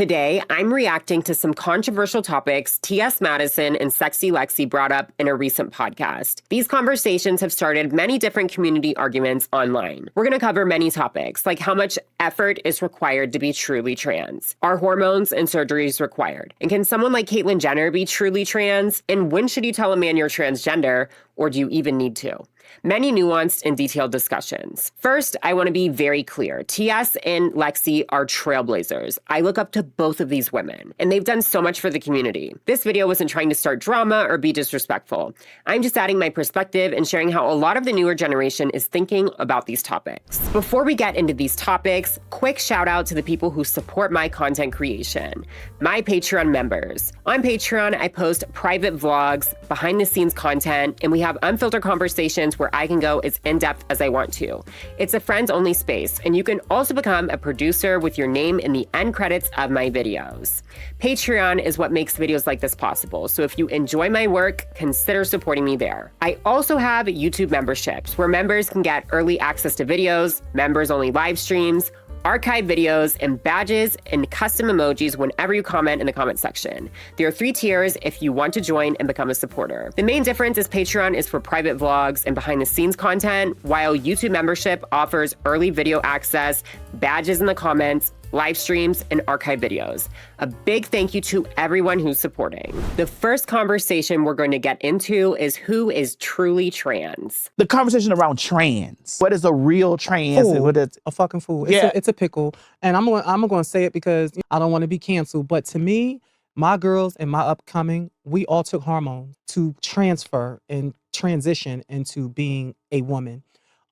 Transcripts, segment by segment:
Today, I'm reacting to some controversial topics T.S. Madison and Sexy Lexy brought up in a recent podcast. These conversations have started many different community arguments online. We're going to cover many topics, like how much effort is required to be truly trans. Are hormones and surgeries required? And can someone like Caitlyn Jenner be truly trans? And when should you tell a man you're transgender, or do you even need to? Many nuanced and detailed discussions. First, I want to be very clear. T.S. and Lexy are trailblazers. I look up to both of these women, and they've done so much for the community. This video wasn't trying to start drama or be disrespectful. I'm just adding my perspective and sharing how a lot of the newer generation is thinking about these topics. Before we get into these topics, quick shout out to the people who support my content creation. My Patreon members. On Patreon, I post private vlogs, behind the scenes content, and we have unfiltered conversations where I can go as in-depth as I want to. It's a friends-only space, and you can also become a producer with your name in the end credits of my videos. Patreon is what makes videos like this possible, so if you enjoy my work, consider supporting me there. I also have YouTube memberships, where members can get early access to videos, members-only live streams, archive videos, and badges and custom emojis whenever you comment in the comment section. There are 3 tiers if you want to join and become a supporter. The main difference is Patreon is for private vlogs and behind the scenes content, while YouTube membership offers early video access, badges in the comments, live streams, and archive videos. A big thank you to everyone who's supporting. The first conversation we're going to get into is who is truly trans. The conversation around trans. What is a real trans? Fool. What is A fucking fool. Yeah. It's a pickle. And I'm going to say it because I don't want to be canceled. But to me, my girls and my upcoming, we all took hormones to transfer and transition into being a woman.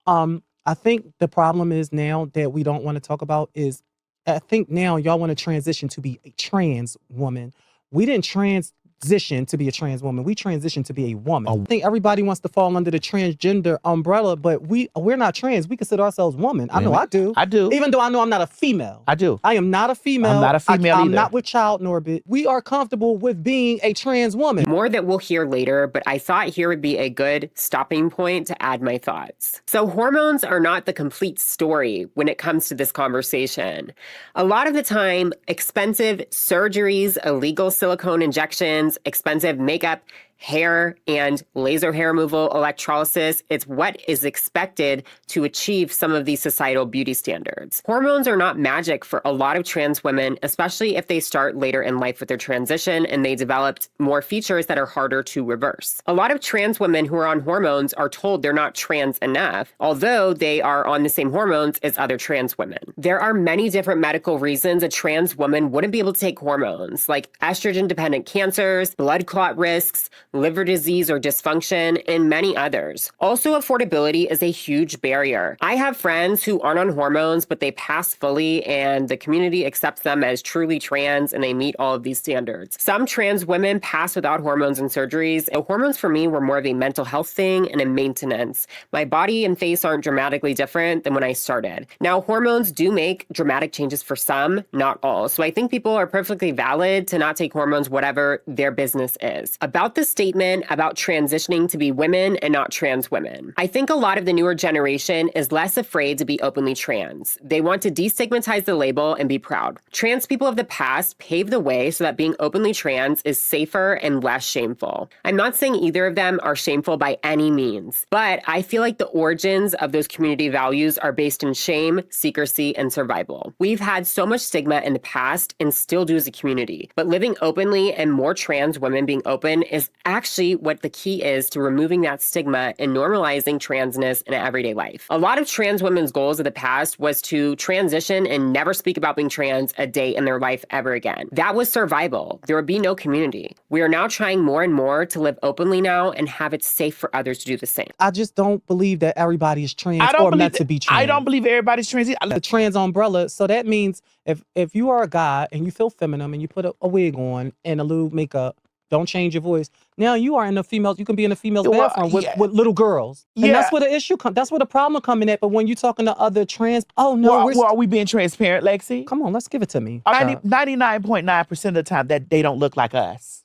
I think the problem is now that we don't want to talk about is I think now y'all want to transition to be a trans woman. We didn't transition to be a trans woman. We transitioned to be a woman. I think everybody wants to fall under the transgender umbrella, but we're not trans. We consider ourselves women. I know I do. I do. Even though I know I'm not a female. I do. I am not a female. I'm not a female I'm either. not with child in orbit. We are comfortable with being a trans woman. More that we'll hear later, but I thought here would be a good stopping point to add my thoughts. So hormones are not the complete story when it comes to this conversation. A lot of the time, expensive surgeries, illegal silicone injections, expensive makeup, hair, and laser hair removal, electrolysis, it's what is expected to achieve some of these societal beauty standards. Hormones are not magic for a lot of trans women, especially if they start later in life with their transition and they developed more features that are harder to reverse. A lot of trans women who are on hormones are told they're not trans enough, although they are on the same hormones as other trans women. There are many different medical reasons a trans woman wouldn't be able to take hormones, like estrogen-dependent cancers, blood clot risks, liver disease or dysfunction, and many others. Also, affordability is a huge barrier. I have friends who aren't on hormones, but they pass fully and the community accepts them as truly trans and they meet all of these standards. Some trans women pass without hormones and surgeries. Hormones for me were more of a mental health thing and a maintenance. My body and face aren't dramatically different than when I started. Now, hormones do make dramatic changes for some, not all. So I think people are perfectly valid to not take hormones, whatever their business is. About this statement about transitioning to be women and not trans women. I think a lot of the newer generation is less afraid to be openly trans. They want to destigmatize the label and be proud. Trans people of the past paved the way so that being openly trans is safer and less shameful. I'm not saying either of them are shameful by any means, but I feel like the origins of those community values are based in shame, secrecy, and survival. We've had so much stigma in the past and still do as a community, but living openly and more trans women being open is actually what the key is to removing that stigma and normalizing transness in everyday life. A lot of trans women's goals of the past was to transition and never speak about being trans a day in their life ever again. That was survival. There would be no community. We are now trying more and more to live openly now and have it safe for others to do the same. I just don't believe that everybody is trans or meant to be trans. I don't believe everybody's trans. The trans umbrella. So that means if you are a guy and you feel feminine and you put a wig on and a little makeup, don't change your voice. Now you are in a female, you can be in a female's bathroom with little girls. And that's where the issue comes. That's where the problem coming at. But when you're talking to other trans, oh no. Well, are we being transparent, Lexy? Come on, let's give it to me. 99.9% of the time that they don't look like us.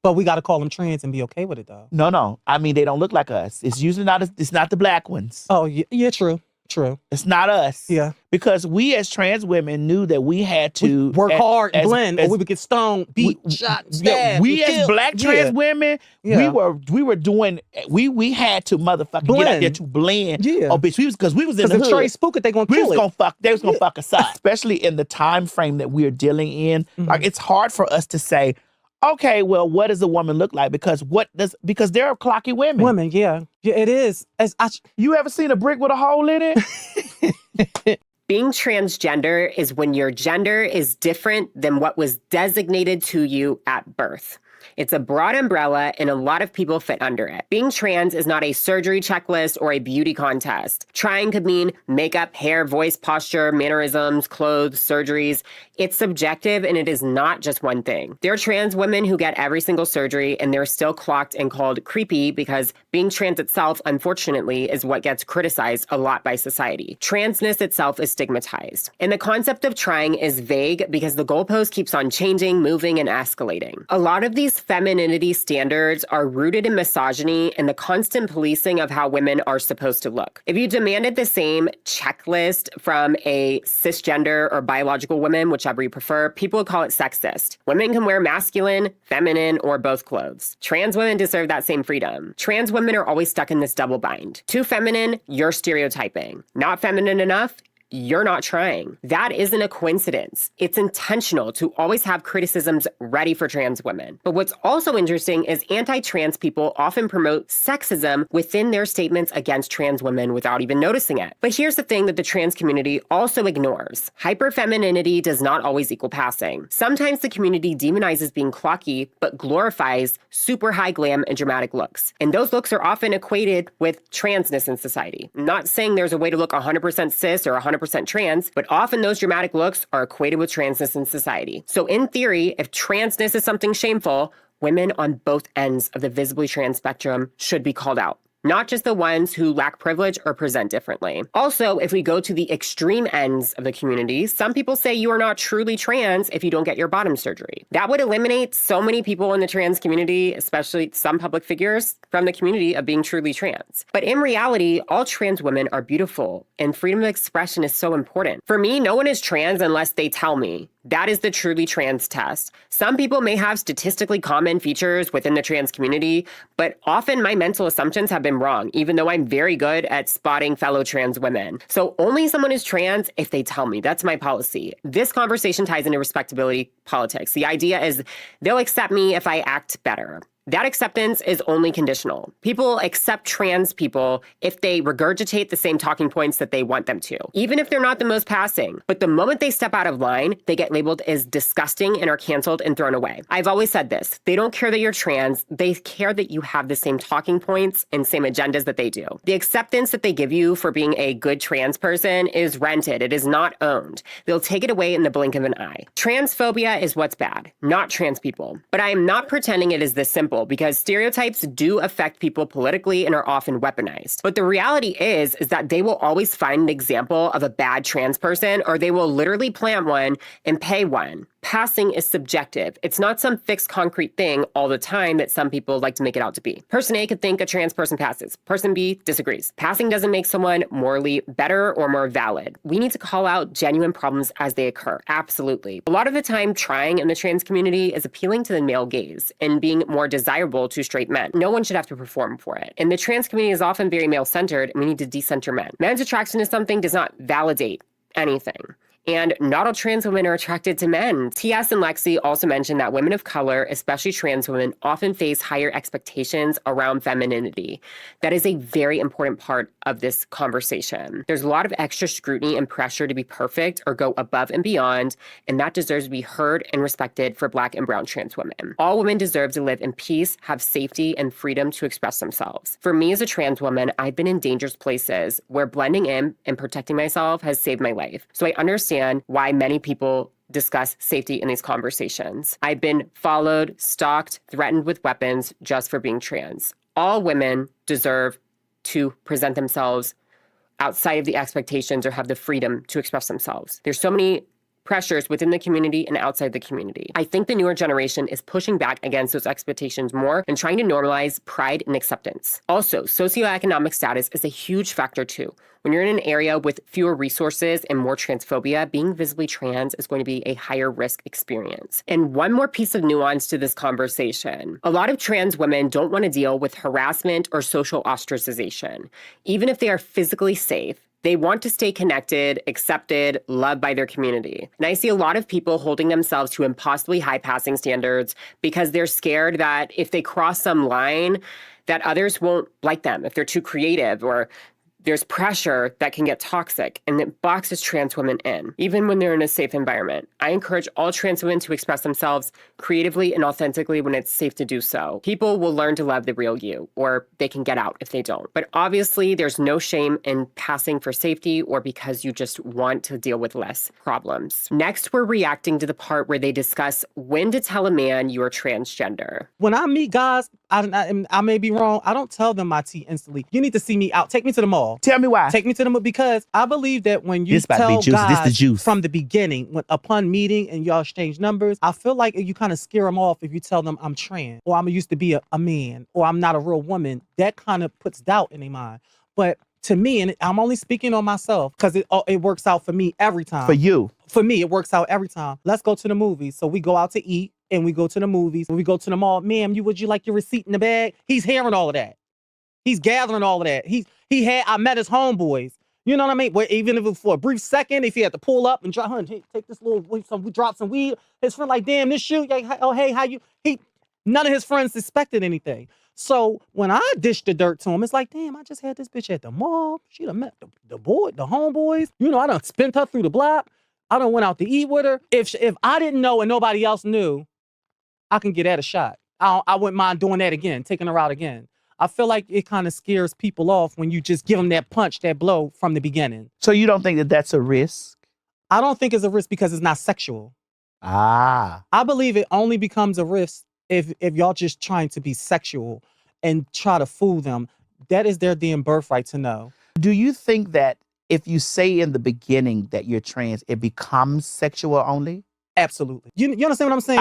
But we got to call them trans and be okay with it though. No. I mean, they don't look like us. It's usually not, it's not the black ones. Oh, yeah, true. True. It's not us. Yeah. Because we as trans women knew that we had to Work hard, blend, or we would get stoned, beat, shot, stabbed. We as black trans women, we were doing, we had to motherfucking get out there to blend. Yeah. Oh, bitch, because we was in the hood. Because if Trey spook it, they gonna kill it. They was gonna fuck us up. Especially in the time frame that we're dealing in. Like, it's hard for us to say, okay, well, what does a woman look like? Because there are clocky women. Women, yeah, it is. You ever seen a brick with a hole in it? Being transgender is when your gender is different than what was designated to you at birth. It's a broad umbrella and a lot of people fit under it. Being trans is not a surgery checklist or a beauty contest. Trying could mean makeup, hair, voice, posture, mannerisms, clothes, surgeries. It's subjective and it is not just one thing. There are trans women who get every single surgery and they're still clocked and called creepy because being trans itself, unfortunately, is what gets criticized a lot by society. Transness itself is stigmatized. And the concept of trying is vague because the goalpost keeps on changing, moving, and escalating. A lot of these femininity standards are rooted in misogyny and the constant policing of how women are supposed to look. If you demanded the same checklist from a cisgender or biological woman, whichever you prefer, people would call it sexist. Women can wear masculine, feminine, or both clothes. Trans women deserve that same freedom. Trans women are always stuck in this double bind. Too feminine, you're stereotyping. Not feminine enough, you're not trying. That isn't a coincidence. It's intentional to always have criticisms ready for trans women. But what's also interesting is anti-trans people often promote sexism within their statements against trans women without even noticing it. But here's the thing that the trans community also ignores. Hyperfemininity does not always equal passing. Sometimes the community demonizes being clocky, but glorifies super high glam and dramatic looks. And those looks are often equated with transness in society. I'm not saying there's a way to look 100% cis or 100% trans, but often those dramatic looks are equated with transness in society. So in theory, if transness is something shameful, women on both ends of the visibly trans spectrum should be called out. Not just the ones who lack privilege or present differently. Also, if we go to the extreme ends of the community, some people say you are not truly trans if you don't get your bottom surgery. That would eliminate so many people in the trans community, especially some public figures, from the community of being truly trans. But in reality, all trans women are beautiful, and freedom of expression is so important. For me, no one is trans unless they tell me. That is the truly trans test. Some people may have statistically common features within the trans community, but often my mental assumptions have been wrong, even though I'm very good at spotting fellow trans women. So only someone is trans if they tell me. That's my policy. This conversation ties into respectability politics. The idea is they'll accept me if I act better. That acceptance is only conditional. People accept trans people if they regurgitate the same talking points that they want them to, even if they're not the most passing. But the moment they step out of line, they get labeled as disgusting and are canceled and thrown away. I've always said this. They don't care that you're trans. They care that you have the same talking points and same agendas that they do. The acceptance that they give you for being a good trans person is rented. It is not owned. They'll take it away in the blink of an eye. Transphobia is what's bad, not trans people. But I am not pretending it is this simple, because stereotypes do affect people politically and are often weaponized. But the reality is that they will always find an example of a bad trans person, or they will literally plant one and pay one. Passing is subjective. It's not some fixed concrete thing all the time that some people like to make it out to be. Person A could think a trans person passes. Person B disagrees. Passing doesn't make someone morally better or more valid. We need to call out genuine problems as they occur. Absolutely. A lot of the time, trying in the trans community is appealing to the male gaze and being more desirable to straight men. No one should have to perform for it. And the trans community is often very male-centered, and we need to decenter men. Men's attraction to something does not validate anything. And not all trans women are attracted to men. TS and Lexy also mentioned that women of color, especially trans women, often face higher expectations around femininity. That is a very important part of this conversation. There's a lot of extra scrutiny and pressure to be perfect or go above and beyond, and that deserves to be heard and respected for Black and brown trans women. All women deserve to live in peace, have safety, and freedom to express themselves. For me as a trans woman, I've been in dangerous places where blending in and protecting myself has saved my life. So I understand why many people discuss safety in these conversations. I've been followed, stalked, threatened with weapons just for being trans. All women deserve to present themselves outside of the expectations or have the freedom to express themselves. There's so many pressures within the community and outside the community. I think the newer generation is pushing back against those expectations more and trying to normalize pride and acceptance. Also, socioeconomic status is a huge factor too. When you're in an area with fewer resources and more transphobia, being visibly trans is going to be a higher risk experience. And one more piece of nuance to this conversation. A lot of trans women don't want to deal with harassment or social ostracization. Even if they are physically safe, they want to stay connected, accepted, loved by their community. And I see a lot of people holding themselves to impossibly high passing standards because they're scared that if they cross some line, that others won't like them if they're too creative, or there's pressure that can get toxic and it boxes trans women in, even when they're in a safe environment. I encourage all trans women to express themselves creatively and authentically when it's safe to do so. People will learn to love the real you, or they can get out if they don't. But obviously, there's no shame in passing for safety or because you just want to deal with less problems. Next, we're reacting to the part where they discuss when to tell a man you are transgender. When I meet guys, I may be wrong. I don't tell them my tea instantly. You need to see me out. Take me to the mall. Tell me why. Take me to the mall, because I believe that when you tell guys from the beginning, upon meeting and y'all exchange numbers, I feel like you kind of scare them off if you tell them I'm trans, or I'm used to be a man, or I'm not a real woman. That kind of puts doubt in their mind. But to me, and I'm only speaking on myself because it works out for me every time. For you. For me, it works out every time. Let's go to the movies. So we go out to eat and we go to the movies. When we go to the mall, ma'am, would you like your receipt in the bag? He's hearing all of that. He's gathering all of that. I met his homeboys. You know what I mean? Where even if it was for a brief second, if he had to pull up and drop, hey, take this little, we drop some weed. His friend like, damn, this shoe. Oh, hey, how you? None of his friends suspected anything. So when I dished the dirt to him, it's like, damn, I just had this bitch at the mall. She done met the homeboys. You know, I done spent her through the block. I done went out to eat with her. If I didn't know and nobody else knew, I can get at a shot. I wouldn't mind doing that again, taking her out again. I feel like it kind of scares people off when you just give them that punch, that blow from the beginning. So you don't think that that's a risk? I don't think it's a risk because it's not sexual. Ah. I believe it only becomes a risk if y'all just trying to be sexual and try to fool them. That is their damn birthright to know. Do you think that if you say in the beginning that you're trans, it becomes sexual only? Absolutely. You understand what I'm saying?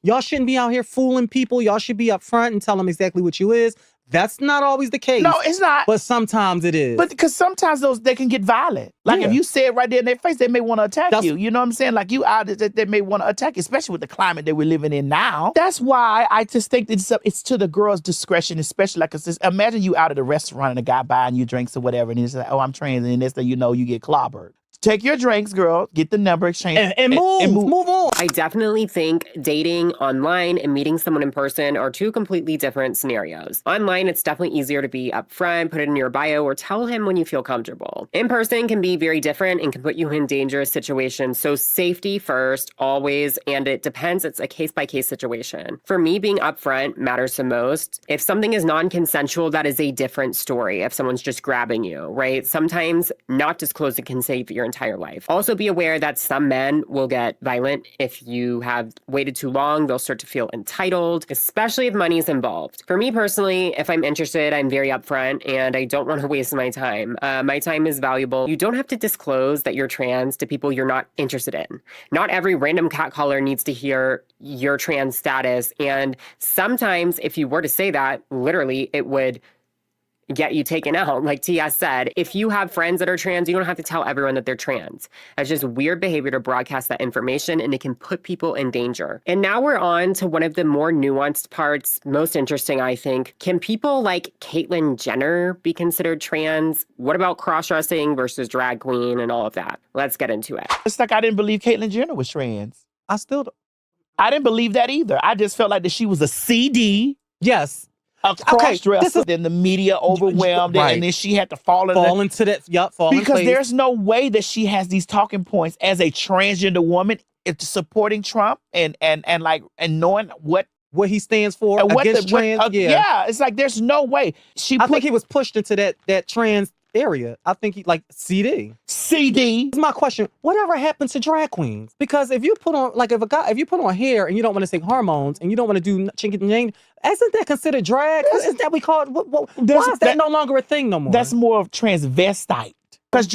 Y'all shouldn't be out here fooling people. Y'all should be up front and tell them exactly what you is. That's not always the case. No, it's not. But sometimes it is. But because sometimes they can get violent. Like if you say it right there in their face, they may want to attack you. You know what I'm saying? Like you out there, they may want to attack you, especially with the climate that we're living in now. That's why I just think it's to the girl's discretion, especially like imagine you out at a restaurant and a guy buying you drinks or whatever, and he's like, oh, I'm trans, and next thing you know, you get clobbered. Take your drinks, girl. Get the number, exchange, and move on. I definitely think dating online and meeting someone in person are two completely different scenarios. Online, it's definitely easier to be upfront, put it in your bio, or tell him when you feel comfortable. In person can be very different and can put you in dangerous situations. So safety first, always, and it depends. It's a case-by-case situation. For me, being upfront matters the most. If something is non-consensual, that is a different story. If someone's just grabbing you, right? Sometimes not disclosing can save your entire life. Also be aware that some men will get violent if you have waited too long. They'll start to feel entitled, especially if money is involved. For me personally, if I'm interested, I'm very upfront and I don't want to waste my time. My time is valuable. You don't have to disclose that you're trans to people you're not interested in. Not every random catcaller needs to hear your trans status. And sometimes if you were to say that, literally, it would get you taken out. Like T.S. said, if you have friends that are trans, you don't have to tell everyone that they're trans. It's just weird behavior to broadcast that information, and it can put people in danger. And now we're on to one of the more nuanced parts, most interesting, I think. Can people like Caitlyn Jenner be considered trans? What about cross-dressing versus drag queen and all of that? Let's get into it. It's like I didn't believe Caitlyn Jenner was trans. I didn't believe that either. I just felt like that she was a CD. Yes. A cross-dresser, then the media overwhelmed it, and then she had to fall into that. Because there's no way that she has these talking points as a transgender woman. It's supporting Trump and knowing what he stands for against trans. It's like there's no way. I think he was pushed into that trans area. I think he like CD. Here's my question. Whatever happened to drag queens? Because if you put on if you put on hair and you don't want to take hormones and you don't want to do chinking, isn't that considered drag? Isn't that we call it? Why is that no longer a thing no more? That's more of transvestite. Because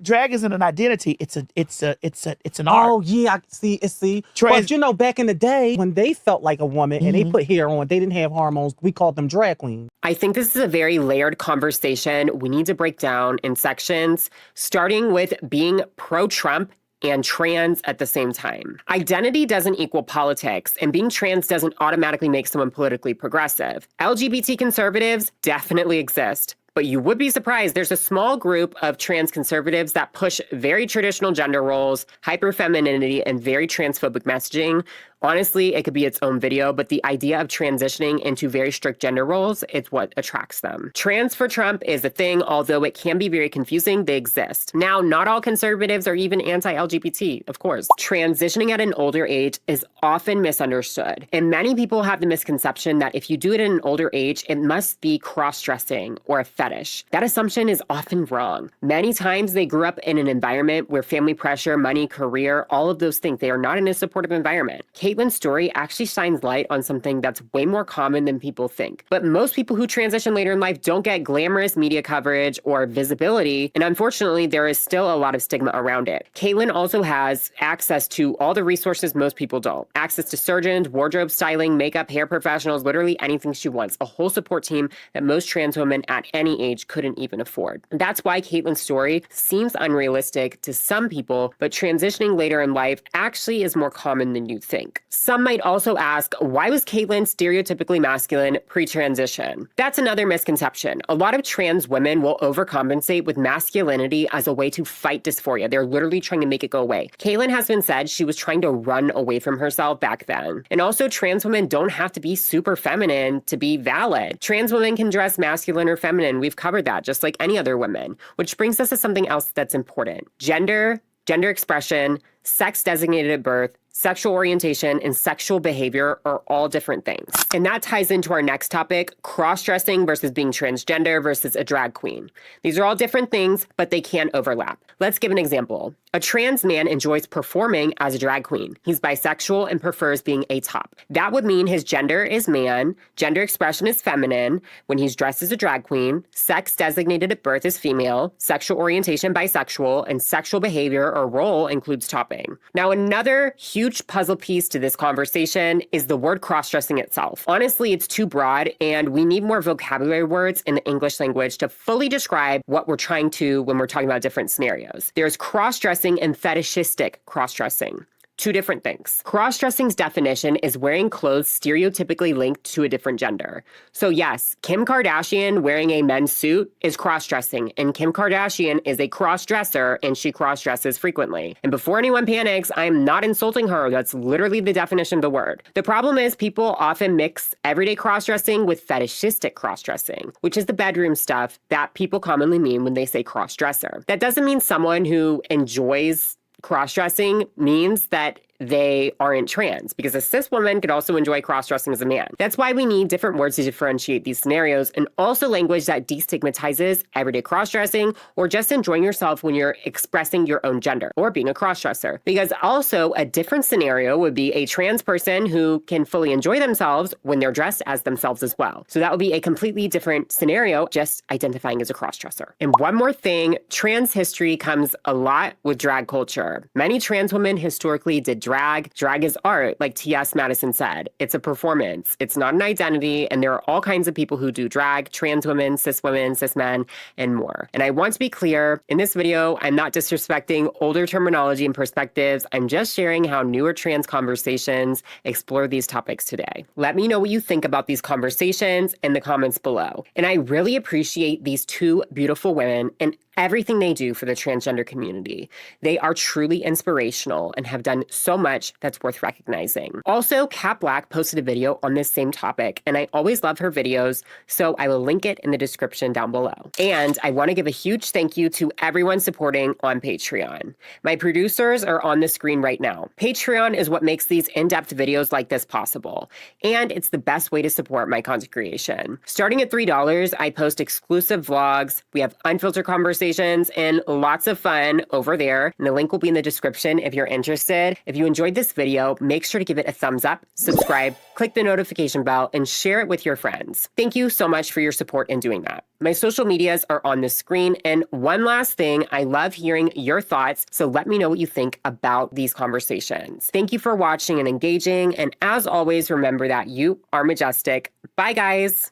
drag isn't an identity. It's an art. Oh yeah, I see. Trans- But back in the day when they felt like a woman and they Mhm. put hair on, they didn't have hormones. We called them drag queens. I think this is a very layered conversation we need to break down in sections, starting with being pro-Trump and trans at the same time. Identity doesn't equal politics, and being trans doesn't automatically make someone politically progressive. LGBT conservatives definitely exist. But you would be surprised, there's a small group of trans conservatives that push very traditional gender roles, hyper-femininity, and very transphobic messaging. Honestly, it could be its own video, but the idea of transitioning into very strict gender roles is what attracts them. Trans for Trump is a thing, although it can be very confusing, they exist. Now, not all conservatives are even anti-LGBT, of course. Transitioning at an older age is often misunderstood, and many people have the misconception that if you do it at an older age, it must be cross-dressing or a fetish. That assumption is often wrong. Many times they grew up in an environment where family pressure, money, career, all of those things, they are not in a supportive environment. Caitlin's story actually shines light on something that's way more common than people think. But most people who transition later in life don't get glamorous media coverage or visibility, and unfortunately, there is still a lot of stigma around it. Caitlin also has access to all the resources most people don't. Access to surgeons, wardrobe styling, makeup, hair professionals, literally anything she wants. A whole support team that most trans women at any age couldn't even afford. That's why Caitlin's story seems unrealistic to some people, but transitioning later in life actually is more common than you think. Some might also ask, why was Caitlin stereotypically masculine pre-transition? That's another misconception. A lot of trans women will overcompensate with masculinity as a way to fight dysphoria. They're literally trying to make it go away. Caitlin has been said she was trying to run away from herself back then. And also, trans women don't have to be super feminine to be valid. Trans women can dress masculine or feminine. We've covered that, just like any other women. Which brings us to something else that's important. Gender expression, sex designated at birth, sexual orientation, and sexual behavior are all different things. And that ties into our next topic, cross-dressing versus being transgender versus a drag queen. These are all different things, but they can overlap. Let's give an example. A trans man enjoys performing as a drag queen. He's bisexual and prefers being a top. That would mean his gender is man, gender expression is feminine, when he's dressed as a drag queen, sex designated at birth is female, sexual orientation bisexual, and sexual behavior or role includes topping. Now, another huge puzzle piece to this conversation is the word cross-dressing itself. Honestly, it's too broad, and we need more vocabulary words in the English language to fully describe what we're trying to when we're talking about different scenarios. There's cross-dressing and fetishistic cross-dressing. Two different things. Cross-dressing's definition is wearing clothes stereotypically linked to a different gender. So yes, Kim Kardashian wearing a men's suit is cross-dressing, and Kim Kardashian is a cross-dresser, and she cross-dresses frequently. And before anyone panics, I'm not insulting her. That's literally the definition of the word. The problem is people often mix everyday cross-dressing with fetishistic cross-dressing, which is the bedroom stuff that people commonly mean when they say cross-dresser. That doesn't mean someone who enjoys cross-dressing means that they aren't trans, because a cis woman could also enjoy cross-dressing as a man. That's why we need different words to differentiate these scenarios, and also language that destigmatizes everyday cross-dressing or just enjoying yourself when you're expressing your own gender or being a cross-dresser. Because also a different scenario would be a trans person who can fully enjoy themselves when they're dressed as themselves as well. So that would be a completely different scenario, just identifying as a cross-dresser. And one more thing, trans history comes a lot with drag culture. Many trans women historically did drag. Drag is art, like T.S. Madison said. It's a performance. It's not an identity, and there are all kinds of people who do drag, trans women, cis men, and more. And I want to be clear, in this video, I'm not disrespecting older terminology and perspectives. I'm just sharing how newer trans conversations explore these topics today. Let me know what you think about these conversations in the comments below. And I really appreciate these two beautiful women and everything they do for the transgender community. They are truly inspirational and have done so much that's worth recognizing. Also, Kat Black posted a video on this same topic, and I always love her videos, so I will link it in the description down below. And I want to give a huge thank you to everyone supporting on Patreon. My producers are on the screen right now. Patreon is what makes these in-depth videos like this possible, and it's the best way to support my content creation. Starting at $3, I post exclusive vlogs, we have unfiltered conversations conversations and lots of fun over there. And the link will be in the description if you're interested. If you enjoyed this video, make sure to give it a thumbs up, subscribe, click the notification bell, and share it with your friends. Thank you so much for your support in doing that. My social medias are on the screen. And one last thing, I love hearing your thoughts, so let me know what you think about these conversations. Thank you for watching and engaging. And as always, remember that you are majestic. Bye, guys.